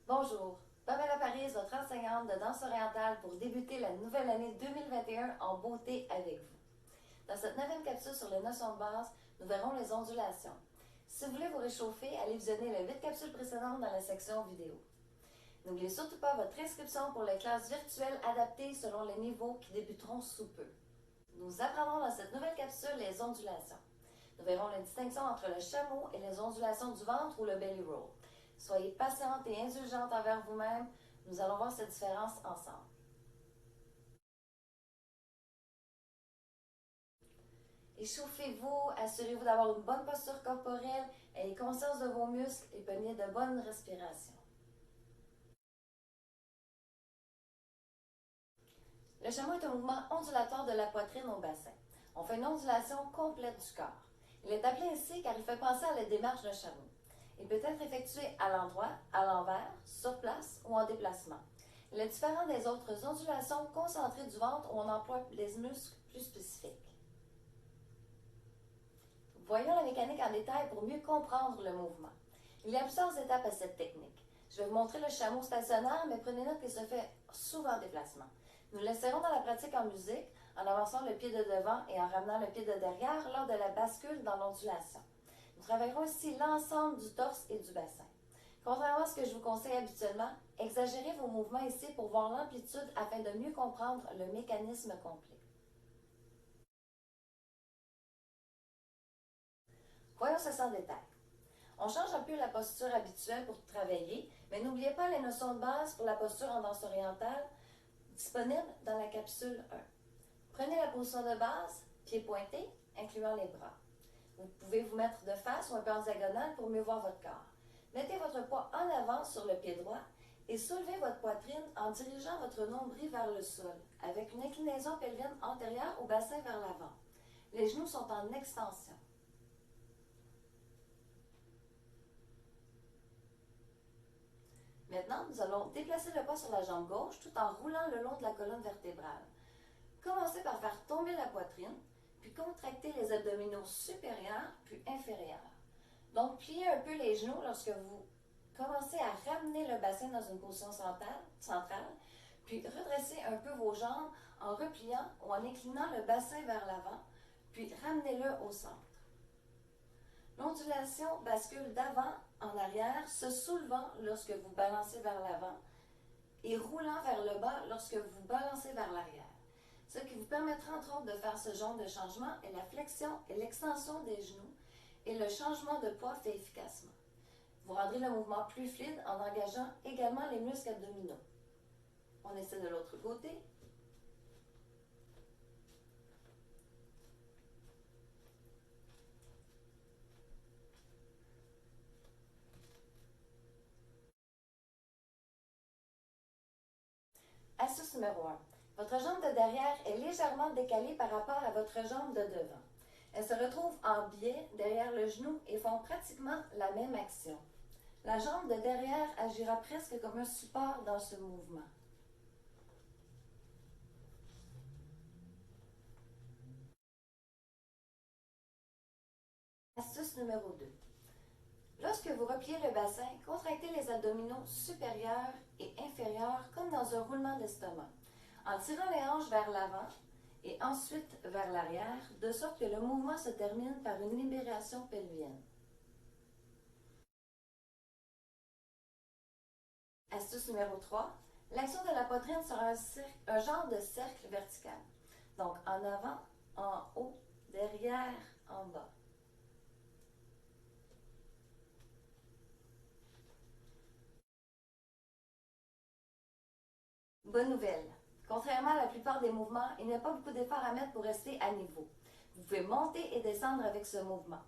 Bonjour, Pamela Paris, votre enseignante de danse orientale pour débuter la nouvelle année 2021 en beauté avec vous. Dans cette 9e capsule sur les notions de base, nous verrons les ondulations. Si vous voulez vous réchauffer, allez visionner les 8 capsules précédentes dans la section vidéo. N'oubliez surtout pas votre inscription pour les classes virtuelles adaptées selon les niveaux qui débuteront sous peu. Nous apprendrons dans cette nouvelle capsule les ondulations. Nous verrons la distinction entre le chameau et les ondulations du ventre ou le belly roll. Soyez patiente et indulgente envers vous-même. Nous allons voir cette différence ensemble. Échauffez-vous, assurez-vous d'avoir une bonne posture corporelle, ayez conscience de vos muscles et prenez de bonnes respirations. Le chameau est un mouvement ondulatoire de la poitrine au bassin. On fait une ondulation complète du corps. Il est appelé ainsi car il fait penser à la démarche d'un chameau. Il peut être effectué à l'endroit, à l'envers, sur place ou en déplacement. Il est différent des autres ondulations concentrées du ventre où on emploie les muscles plus spécifiques. Voyons la mécanique en détail pour mieux comprendre le mouvement. Il y a plusieurs étapes à cette technique. Je vais vous montrer le chameau stationnaire, mais prenez note qu'il se fait souvent en déplacement. Nous l'essaierons dans la pratique en musique, en avançant le pied de devant et en ramenant le pied de derrière lors de la bascule dans l'ondulation. Nous travaillerons ici l'ensemble du torse et du bassin. Contrairement à ce que je vous conseille habituellement, exagérez vos mouvements ici pour voir l'amplitude afin de mieux comprendre le mécanisme complet. Voyons ceci en détail. On change un peu la posture habituelle pour travailler, mais n'oubliez pas les notions de base pour la posture en danse orientale disponibles dans la capsule 1. Prenez la position de base, pieds pointés, incluant les bras. Vous pouvez vous mettre de face ou un peu en diagonale pour mieux voir votre corps. Mettez votre poids en avant sur le pied droit et soulevez votre poitrine en dirigeant votre nombril vers le sol, avec une inclinaison pelvienne antérieure au bassin vers l'avant. Les genoux sont en extension. Maintenant, nous allons déplacer le poids sur la jambe gauche tout en roulant le long de la colonne vertébrale. Commencez par faire tomber la poitrine, puis contractez les abdominaux supérieurs puis inférieurs. Donc, pliez un peu les genoux lorsque vous commencez à ramener le bassin dans une position centrale, puis redressez un peu vos jambes en repliant ou en inclinant le bassin vers l'avant, puis ramenez-le au centre. L'ondulation bascule d'avant en arrière, se soulevant lorsque vous balancez vers l'avant et roulant vers le bas lorsque vous balancez vers l'arrière. Ce qui vous permettra entre autres de faire ce genre de changement est la flexion et l'extension des genoux et le changement de poids fait efficacement. Vous rendrez le mouvement plus fluide en engageant également les muscles abdominaux. On essaie de l'autre côté. Astuce numéro 1. Votre jambe de derrière est légèrement décalée par rapport à votre jambe de devant. Elles se retrouvent en biais derrière le genou et font pratiquement la même action. La jambe de derrière agira presque comme un support dans ce mouvement. Astuce numéro 2. Lorsque vous repliez le bassin, contractez les abdominaux supérieurs et inférieurs comme dans un roulement d'estomac, en tirant les hanches vers l'avant et ensuite vers l'arrière, de sorte que le mouvement se termine par une libération pelvienne. Astuce numéro 3. L'action de la poitrine sera un genre de cercle vertical. Donc en avant, en haut, derrière, en bas. Bonne nouvelle! Contrairement à la plupart des mouvements, il n'y a pas beaucoup d'efforts à mettre pour rester à niveau. Vous pouvez monter et descendre avec ce mouvement,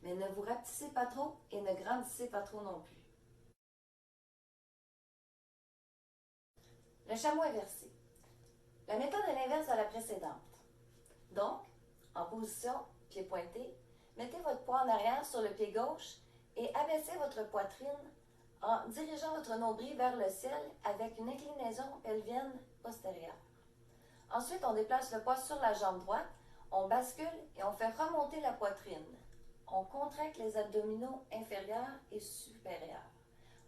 mais ne vous rapetissez pas trop et ne grandissez pas trop non plus. Le chameau inversé. La méthode est l'inverse de la précédente. Donc, en position, pied pointé, mettez votre poids en arrière sur le pied gauche et abaissez votre poitrine en dirigeant votre nombril vers le ciel avec une inclinaison pelvienne postérieure. Ensuite, on déplace le poids sur la jambe droite, on bascule et on fait remonter la poitrine. On contracte les abdominaux inférieurs et supérieurs.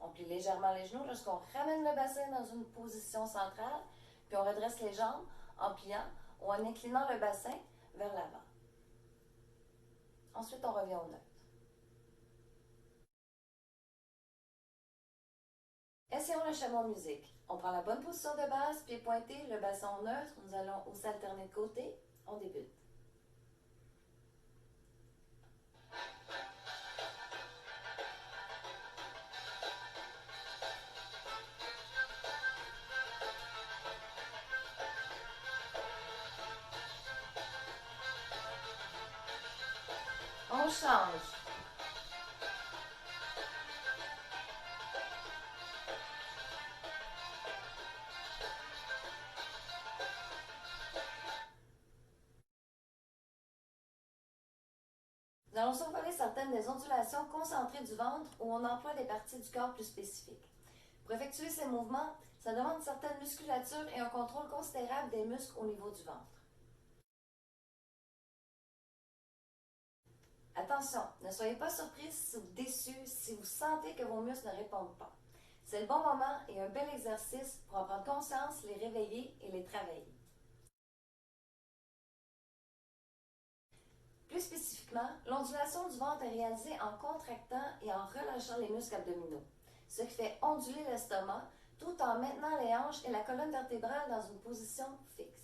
On plie légèrement les genoux lorsqu'on ramène le bassin dans une position centrale, puis on redresse les jambes en pliant ou en inclinant le bassin vers l'avant. Ensuite, on revient au neutre. Essayons le chameau musique. On prend la bonne position de base, pied pointé, le bassin au neutre. Nous allons aussi alterner de côté. On débute. On change. Nous allons survoler certaines des ondulations concentrées du ventre où on emploie des parties du corps plus spécifiques. Pour effectuer ces mouvements, ça demande une certaine musculature et un contrôle considérable des muscles au niveau du ventre. Attention, ne soyez pas surpris ou déçus si vous sentez que vos muscles ne répondent pas. C'est le bon moment et un bel exercice pour en prendre conscience, les réveiller et les travailler. Plus spécifiquement, l'ondulation du ventre est réalisée en contractant et en relâchant les muscles abdominaux, ce qui fait onduler l'estomac tout en maintenant les hanches et la colonne vertébrale dans une position fixe.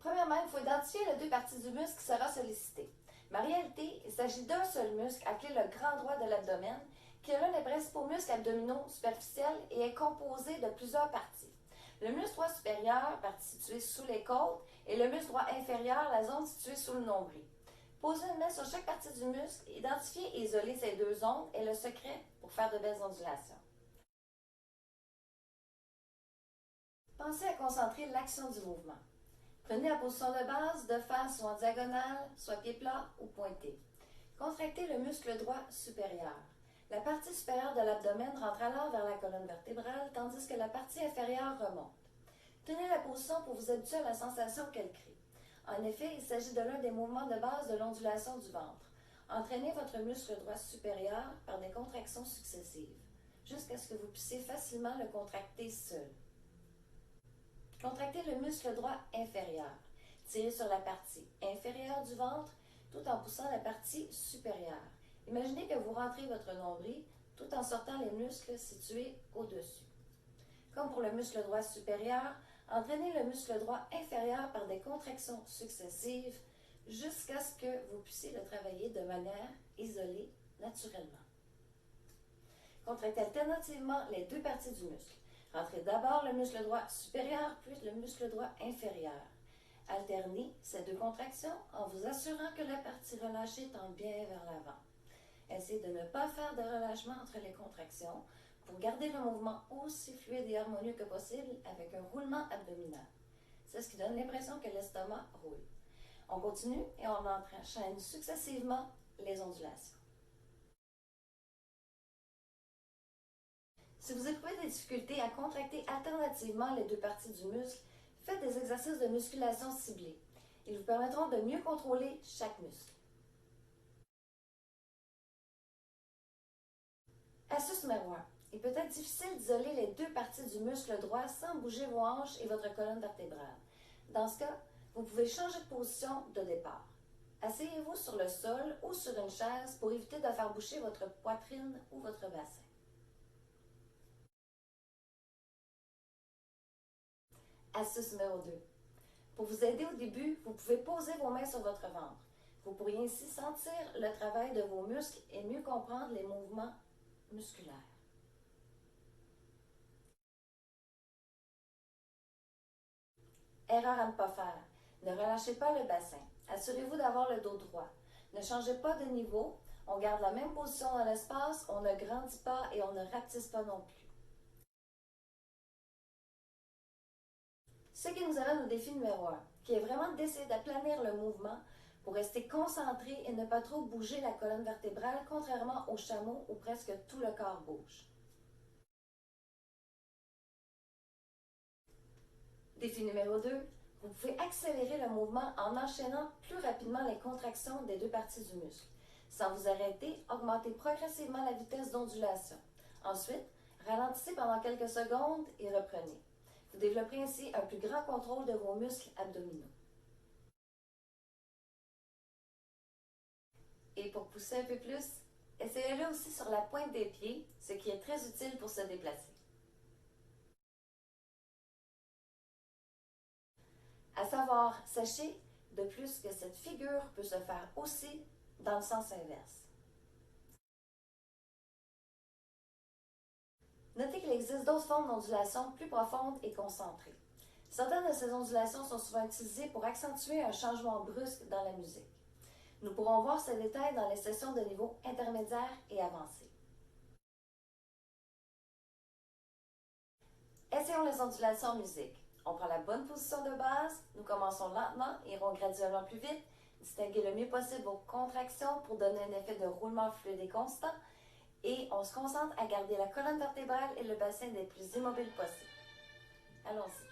Premièrement, il faut identifier les deux parties du muscle qui sera sollicitée. Mais en réalité, il s'agit d'un seul muscle appelé le grand droit de l'abdomen, qui est l'un des principaux muscles abdominaux superficiels et est composé de plusieurs parties. Le muscle droit supérieur, partie située sous les côtes, et le muscle droit inférieur, la zone située sous le nombril. Posez une main sur chaque partie du muscle, identifier et isoler ces deux zones est le secret pour faire de belles ondulations. Pensez à concentrer l'action du mouvement. Prenez la position de base de face soit en diagonale, soit pied plat ou pointé. Contractez le muscle droit supérieur. La partie supérieure de l'abdomen rentre alors vers la colonne vertébrale, tandis que la partie inférieure remonte. Tenez la position pour vous habituer à la sensation qu'elle crée. En effet, il s'agit de l'un des mouvements de base de l'ondulation du ventre. Entraînez votre muscle droit supérieur par des contractions successives, jusqu'à ce que vous puissiez facilement le contracter seul. Contractez le muscle droit inférieur. Tirez sur la partie inférieure du ventre tout en poussant la partie supérieure. Imaginez que vous rentrez votre nombril tout en sortant les muscles situés au-dessus. Comme pour le muscle droit supérieur, entraînez le muscle droit inférieur par des contractions successives jusqu'à ce que vous puissiez le travailler de manière isolée naturellement. Contractez alternativement les deux parties du muscle. Rentrez d'abord le muscle droit supérieur, puis le muscle droit inférieur. Alternez ces deux contractions en vous assurant que la partie relâchée tend bien vers l'avant. Essayez de ne pas faire de relâchement entre les contractions pour garder le mouvement aussi fluide et harmonieux que possible avec un roulement abdominal. C'est ce qui donne l'impression que l'estomac roule. On continue et on enchaîne successivement les ondulations. Si vous éprouvez des difficultés à contracter alternativement les deux parties du muscle, faites des exercices de musculation ciblés. Ils vous permettront de mieux contrôler chaque muscle. Astuce numéro 1. Il peut être difficile d'isoler les deux parties du muscle droit sans bouger vos hanches et votre colonne vertébrale. Dans ce cas, vous pouvez changer de position de départ. Asseyez-vous sur le sol ou sur une chaise pour éviter de faire bouger votre poitrine ou votre bassin. Astuce numéro 2. Pour vous aider au début, vous pouvez poser vos mains sur votre ventre. Vous pourriez ainsi sentir le travail de vos muscles et mieux comprendre les mouvements musculaires. Erreur à ne pas faire. Ne relâchez pas le bassin. Assurez-vous d'avoir le dos droit. Ne changez pas de niveau. On garde la même position dans l'espace, on ne grandit pas et on ne rapetisse pas non plus. Ce qui nous amène au défi numéro 1, qui est vraiment d'essayer d'aplanir le mouvement pour rester concentré et ne pas trop bouger la colonne vertébrale, contrairement au chameau où presque tout le corps bouge. Défi numéro 2, vous pouvez accélérer le mouvement en enchaînant plus rapidement les contractions des deux parties du muscle. Sans vous arrêter, augmentez progressivement la vitesse d'ondulation. Ensuite, ralentissez pendant quelques secondes et reprenez. Vous développerez ainsi un plus grand contrôle de vos muscles abdominaux. Et pour pousser un peu plus, essayez-le aussi sur la pointe des pieds, ce qui est très utile pour se déplacer. À savoir, sachez de plus que cette figure peut se faire aussi dans le sens inverse. Notez qu'il existe d'autres formes d'ondulation plus profondes et concentrées. Certaines de ces ondulations sont souvent utilisées pour accentuer un changement brusque dans la musique. Nous pourrons voir ces détails dans les sessions de niveau intermédiaire et avancé. Essayons les ondulations en musique. On prend la bonne position de base, nous commençons lentement et irons graduellement plus vite. Distinguez le mieux possible vos contractions pour donner un effet de roulement fluide et constant. Et on se concentre à garder la colonne vertébrale et le bassin les plus immobiles possible. Allons-y.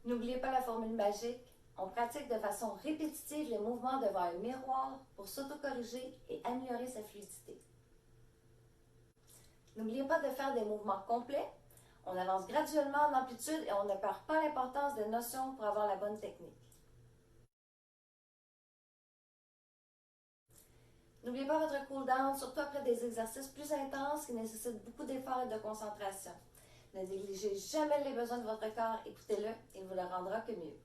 N'oubliez pas la formule magique. On pratique de façon répétitive les mouvements devant un miroir pour s'autocorriger et améliorer sa fluidité. N'oubliez pas de faire des mouvements complets. On avance graduellement en amplitude et on ne perd pas l'importance des notions pour avoir la bonne technique. N'oubliez pas votre cool-down, surtout après des exercices plus intenses qui nécessitent beaucoup d'efforts et de concentration. Ne négligez jamais les besoins de votre corps, écoutez-le, il vous le rendra que mieux.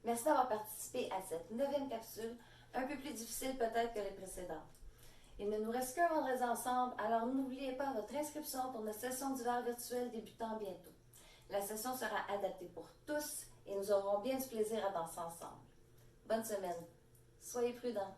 Merci d'avoir participé à cette 9e capsule, un peu plus difficile peut-être que les précédentes. Il ne nous reste qu'un vendredi ensemble, alors n'oubliez pas votre inscription pour notre session d'hiver virtuelle débutant bientôt. La session sera adaptée pour tous et nous aurons bien du plaisir à danser ensemble. Bonne semaine. Soyez prudents.